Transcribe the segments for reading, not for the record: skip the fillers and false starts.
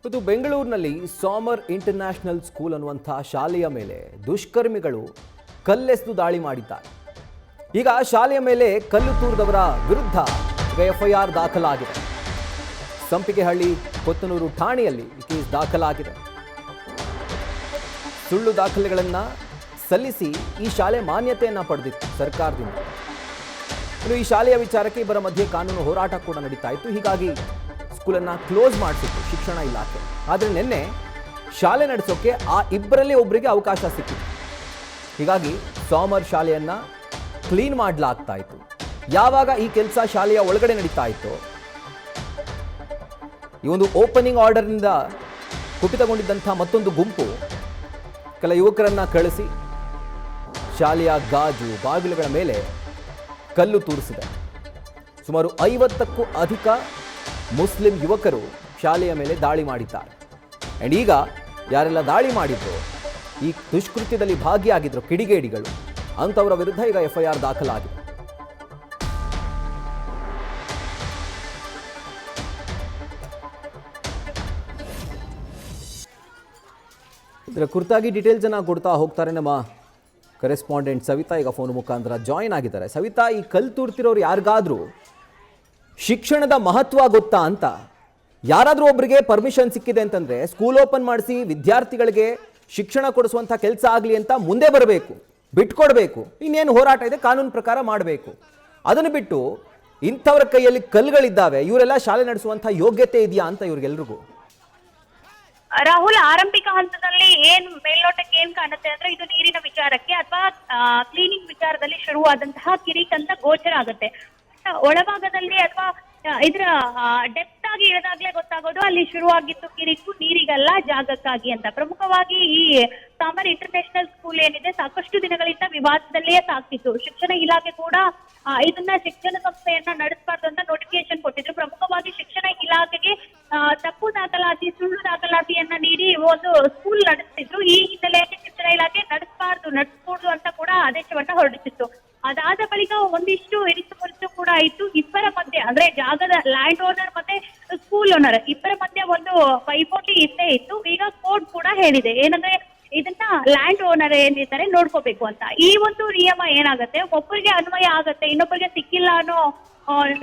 ಇದು ಬೆಂಗಳೂರಿನಲ್ಲಿ ಸಾಮರ್ international school ಅನ್ನುವಂಥ ಶಾಲೆಯ ಮೇಲೆ ದುಷ್ಕರ್ಮಿಗಳು ಕಲ್ಲೆಸೆದು ದಾಳಿ ಮಾಡಿದ್ದಾರೆ. ಈಗ ಶಾಲೆಯ ಮೇಲೆ ಕಲ್ಲು ತೂರಿದವರ ವಿರುದ್ಧ ಎಫ್ಐಆರ್ ದಾಖಲಾಗಿದೆ. ಸಂಪಿಗೆಹಳ್ಳಿ ಕೊತ್ತನೂರು ಠಾಣೆಯಲ್ಲಿ ಕೇಸ್ ದಾಖಲಾಗಿದೆ. ಸುಳ್ಳು ದಾಖಲೆಗಳನ್ನು ಸಲ್ಲಿಸಿ ಈ ಶಾಲೆ ಮಾನ್ಯತೆಯನ್ನು ಪಡೆದಿತ್ತು ಸರ್ಕಾರದಿಂದ. ಇನ್ನು ಈ ಶಾಲೆಯ ವಿಚಾರಕ್ಕೆ ಇಬ್ಬರ ಮಧ್ಯೆ ಕಾನೂನು ಹೋರಾಟ ಕೂಡ ನಡೀತಾ ಇತ್ತು. ಹೀಗಾಗಿ ಸ್ಕೂಲನ್ನು ಕ್ಲೋಸ್ ಮಾಡಿಸಿತ್ತು ಶಿಕ್ಷಣ ಇಲಾಖೆ. ಆದರೆ ನಿನ್ನೆ ಶಾಲೆ ನಡೆಸೋಕೆ ಆ ಇಬ್ಬರಲ್ಲಿ ಒಬ್ಬರಿಗೆ ಅವಕಾಶ ಸಿಕ್ಕಿತ್ತು. ಹೀಗಾಗಿ ಸಾಮರ್ ಶಾಲೆಯನ್ನು ಕ್ಲೀನ್ ಮಾಡಲಾಗ್ತಾ ಇತ್ತು. ಯಾವಾಗ ಈ ಕೆಲಸ ಶಾಲೆಯ ಒಳಗಡೆ ನಡೀತಾ ಇತ್ತು, ಈ ಒಂದು ಓಪನಿಂಗ್ ಆರ್ಡರ್ನಿಂದ ಕುಪಿತಗೊಂಡಿದ್ದಂಥ ಮತ್ತೊಂದು ಗುಂಪು ಕೆಲ ಯುವಕರನ್ನ ಕಳಿಸಿ ಶಾಲೆಯ ಗಾಜು ಬಾಗಿಲುಗಳ ಮೇಲೆ ಕಲ್ಲು ತೂರಿಸಿದೆ. ಸುಮಾರು 50ಕ್ಕೂ ಅಧಿಕ ಮುಸ್ಲಿಂ ಯುವಕರು ಶಾಲೆಯ ಮೇಲೆ ದಾಳಿ ಮಾಡಿದ್ದಾರೆ. ಆ್ಯಂಡ್ ಈಗ ಯಾರೆಲ್ಲ ದಾಳಿ ಮಾಡಿದ್ರು, ಈ ದುಷ್ಕೃತ್ಯದಲ್ಲಿ ಭಾಗಿಯಾಗಿದ್ರು ಕಿಡಿಗೇಡಿಗಳು, ಅಂಥವರ ವಿರುದ್ಧ ಈಗ ಎಫ್ಐಆರ್ ದಾಖಲಾಗಿದೆ. ಇದರ ಕುರಿತಾಗಿ ಡೀಟೇಲ್ಸ್ ಅನ್ನ ಕೊಡ್ತಾ ಹೋಗ್ತಾರೆ ನಮ್ಮ ಕರೆಸ್ಪಾಂಡೆಂಟ್ ಸವಿತಾ. ಈಗ ಫೋನ್ ಮುಖಾಂತರ ಜಾಯಿನ್ ಆಗಿದ್ದಾರೆ. ಸವಿತಾ, ಈ ಕಲ್ಲು ತೂರ್ತಿರೋರು ಯಾರಿಗಾದ್ರೂ ಶಿಕ್ಷಣದ ಮಹತ್ವ ಗೊತ್ತಾ ಅಂತ, ಯಾರಾದರೂ ಒಬ್ಬರಿಗೆ ಪರ್ಮಿಷನ್ ಸಿಕ್ಕಿದೆ ಅಂತಂದ್ರೆ ಸ್ಕೂಲ್ ಓಪನ್ ಮಾಡಿಸಿ ವಿದ್ಯಾರ್ಥಿಗಳಿಗೆ ಶಿಕ್ಷಣ ಕೊಡಿಸುವಂಥ ಕೆಲಸ ಆಗಲಿ ಅಂತ ಮುಂದೆ ಬರಬೇಕು, ಬಿಟ್ಕೊಡ್ಬೇಕು. ಇನ್ನೇನು ಹೋರಾಟ ಇದೆ ಕಾನೂನು ಪ್ರಕಾರ ಮಾಡಬೇಕು. ಅದನ್ನು ಬಿಟ್ಟು ಇಂಥವ್ರ ಕೈಯಲ್ಲಿ ಕಲ್ಲುಗಳಿದ್ದಾವೆ, ಇವರೆಲ್ಲ ಶಾಲೆ ನಡೆಸುವಂಥ ಯೋಗ್ಯತೆ ಇದೆಯಾ ಅಂತ ಇವ್ರಿಗೆಲ್ರಿಗೂ? ರಾಹುಲ್, ಆರಂಭಿಕ ಹಂತದಲ್ಲಿ ಏನ್ ಮೇಲ್ನೋಟಕ್ಕೆ ಏನ್ ಕಾಣುತ್ತೆ ಅಂದ್ರೆ ಇದು ನೀರಿನ ವಿಚಾರಕ್ಕೆ ಅಥವಾ ಕ್ಲೀನಿಂಗ್ ವಿಚಾರದಲ್ಲಿ ಶುರುವಾದಂತಹ ಕಿರಿಕ್ ಅಂತ ಗೋಚರ ಆಗುತ್ತೆ. ಒಳಭಾಗದಲ್ಲಿ ಅಥವಾ ಇದ್ರ ಡೆಪ್ತ್ ಆಗಿ ಇಳಿದಾಗ್ಲೇ ಗೊತ್ತಾಗೋದು ಅಲ್ಲಿ ಶುರುವಾಗಿತ್ತು ಕಿರಿಕು ನೀರಿಗಲ್ಲ ಜಾಗಕ್ಕಾಗಿ ಅಂತ. ಪ್ರಮುಖವಾಗಿ ಈ ಸಾಮರ್ ಇಂಟರ್ನ್ಯಾಷನಲ್ ಸ್ಕೂಲ್ ಏನಿದೆ ಸಾಕಷ್ಟು ದಿನಗಳಿಂದ ವಿವಾದದಲ್ಲಿಯೇ ಸಾಕ್ತಿತ್ತು. ಶಿಕ್ಷಣ ಇಲಾಖೆ ಕೂಡ ಇದನ್ನ ಶಿಕ್ಷಣ ಸಂಸ್ಥೆಯನ್ನ ನಡೆಸಬಾರ್ದು ಅಂತ ನೋಟಿಫಿಕೇಶನ್ ಕೊಟ್ಟಿದ್ರು. ಪ್ರಮುಖವಾಗಿ ಶಿಕ್ಷಣ ಇಲಾಖೆಗೆ ತಪ್ಪು ದಾಖಲಾತಿ, ಸುಳ್ಳು ದಾಖಲಾತಿಯನ್ನ ನೀಡಿ ಒಂದು ಸ್ಕೂಲ್ ನಡೆಸ್ತಿದ್ರು. ಈ ಹಿನ್ನೆಲೆಯಲ್ಲಿ ಶಿಕ್ಷಣ ಇಲಾಖೆ ನಡೆಸಬಹುದು ಅಂತ ಕೂಡ ಆದೇಶವನ್ನ ಹೊರಡಿಸಿತ್ತು. ಅದಾದ ಬಳಿಕ ಒಂದಿಷ್ಟು ಇರಿಸು ಮುರಿಸು ಕೂಡ ಇತ್ತು. ಇಬ್ಬರ ಮಧ್ಯೆ ಅಂದ್ರೆ ಜಾಗದ ಲ್ಯಾಂಡ್ ಓನರ್ ಮತ್ತೆ ಸ್ಕೂಲ್ ಓನರ್ ಇಬ್ಬರ ಮಧ್ಯೆ ಒಂದು ಪೈಪೋಟಿ ಇದ್ದೇ ಇತ್ತು. ಈಗ ಕೋರ್ಟ್ ಕೂಡ ಹೇಳಿದೆ ಏನಂದ್ರೆ ಇದನ್ನ ಲ್ಯಾಂಡ್ ಓನರ್ ಏನಿದ್ದಾರೆ ನೋಡ್ಕೋಬೇಕು ಅಂತ. ಈ ಒಂದು ನಿಯಮ ಏನಾಗುತ್ತೆ, ಒಬ್ಬರಿಗೆ ಅನ್ವಯ ಆಗತ್ತೆ, ಇನ್ನೊಬ್ಬರಿಗೆ ಸಿಕ್ಕಿಲ್ಲ ಅನ್ನೋ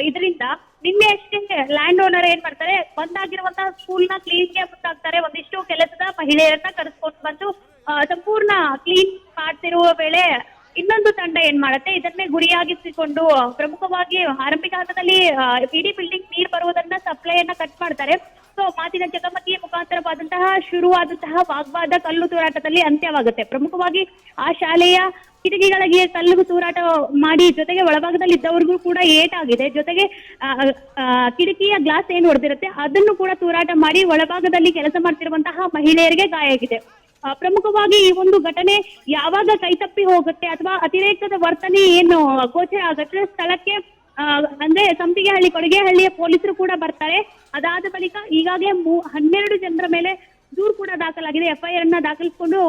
ಇದರಿಂದ ನಿನ್ನೆ ಅಷ್ಟೇ ಲ್ಯಾಂಡ್ ಓನರ್ ಏನ್ ಮಾಡ್ತಾರೆ, ಬಂದಾಗಿರುವಂತಹ ಸ್ಕೂಲ್ ನ ಕ್ಲೀನ್ ಗೆ ಮುಂದಾಗ್ತಾರೆ. ಒಂದಿಷ್ಟು ಕೆಲಸದ ಮಹಿಳೆಯರನ್ನ ಕರೆಸ್ಕೊಂಡು ಬಂದು ಸಂಪೂರ್ಣ ಕ್ಲೀನ್ ಮಾಡ್ತಿರುವ ವೇಳೆ ಇನ್ನೊಂದು ತಂಡ ಏನ್ ಮಾಡುತ್ತೆ, ಇದನ್ನೇ ಗುರಿಯಾಗಿಸಿಕೊಂಡು ಪ್ರಮುಖವಾಗಿ ಆರಂಭಿಕ ಹಂತದಲ್ಲಿ ಇಡೀ ಬಿಲ್ಡಿಂಗ್ ನೀರು ಬರುವುದನ್ನ ಸಪ್ಲೈಯನ್ನ ಕಟ್ ಮಾಡ್ತಾರೆ. ಸೊ ಮಾತಿನ ಚಕಮಕಿಯ ಮುಖಾಂತರವಾದಂತಹ ಶುರುವಾದಂತಹ ವಾಗ್ವಾದ ಕಲ್ಲು ತೂರಾಟದಲ್ಲಿ ಅಂತ್ಯವಾಗುತ್ತೆ. ಪ್ರಮುಖವಾಗಿ ಆ ಶಾಲೆಯ ಕಿಟಕಿಗಳಿಗೆ ಕಲ್ಲು ತೂರಾಟ ಮಾಡಿ ಜೊತೆಗೆ ಒಳಭಾಗದಲ್ಲಿ ಇದ್ದವ್ರಿಗೂ ಕೂಡ ಏಟಾಗಿದೆ. ಜೊತೆಗೆ ಕಿಟಕಿಯ ಗ್ಲಾಸ್ ಏನ್ ಹೊಡೆದಿರುತ್ತೆ ಅದನ್ನು ಕೂಡ ತೂರಾಟ ಮಾಡಿ ಒಳಭಾಗದಲ್ಲಿ ಕೆಲಸ ಮಾಡ್ತಿರುವಂತಹ ಮಹಿಳೆಯರಿಗೆ ಗಾಯ ಆಗಿದೆ. ಪ್ರಮುಖವಾಗಿ ಈ ಒಂದು ಘಟನೆ ಯಾವಾಗ ಕೈತಪ್ಪಿ ಹೋಗುತ್ತೆ ಅಥವಾ ಅತಿರೇಕದ ವರ್ತನೆ ಏನು ಗೋಚರ ಆಗುತ್ತೆ, ಸ್ಥಳಕ್ಕೆ ಅಂದ್ರೆ ಸಂಪಿಗೆಹಳ್ಳಿ ಕೊಡಗೇಹಳ್ಳಿಯ ಪೊಲೀಸರು ಕೂಡ ಬರ್ತಾರೆ. ಅದಾದ ಬಳಿಕ ಈಗಾಗಲೇ 12 ಜನರ ಮೇಲೆ ದೂರು ಕೂಡ ದಾಖಲಾಗಿದೆ. ಎಫ್ಐಆರ್ ಅನ್ನ ದಾಖಲಿಸಿಕೊಂಡು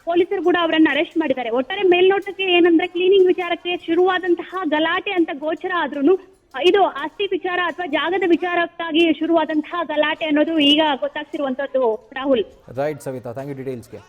ಪೊಲೀಸರು ಕೂಡ ಅವರನ್ನ ಅರೆಸ್ಟ್ ಮಾಡಿದ್ದಾರೆ. ಒಟ್ಟಾರೆ ಮೇಲ್ನೋಟಕ್ಕೆ ಏನಂದ್ರೆ ಕ್ಲೀನಿಂಗ್ ವಿಚಾರಕ್ಕೆ ಶುರುವಾದಂತಹ ಗಲಾಟೆ ಅಂತ ಗೋಚರ ಆದ್ರೂ ಇದು ಆಸ್ತಿ ವಿಚಾರ ಅಥವಾ ಜಾಗದ ವಿಚಾರಕ್ಕಾಗಿ ಶುರುವಾದಂತಹ ಗಲಾಟೆ ಅನ್ನೋದು ಈಗ ಗೊತ್ತಾಗ್ತಿರುವಂತದ್ದು. Rahul. Right Savita, thank you ಡೀಟೇಲ್ಸ್ಗೆ.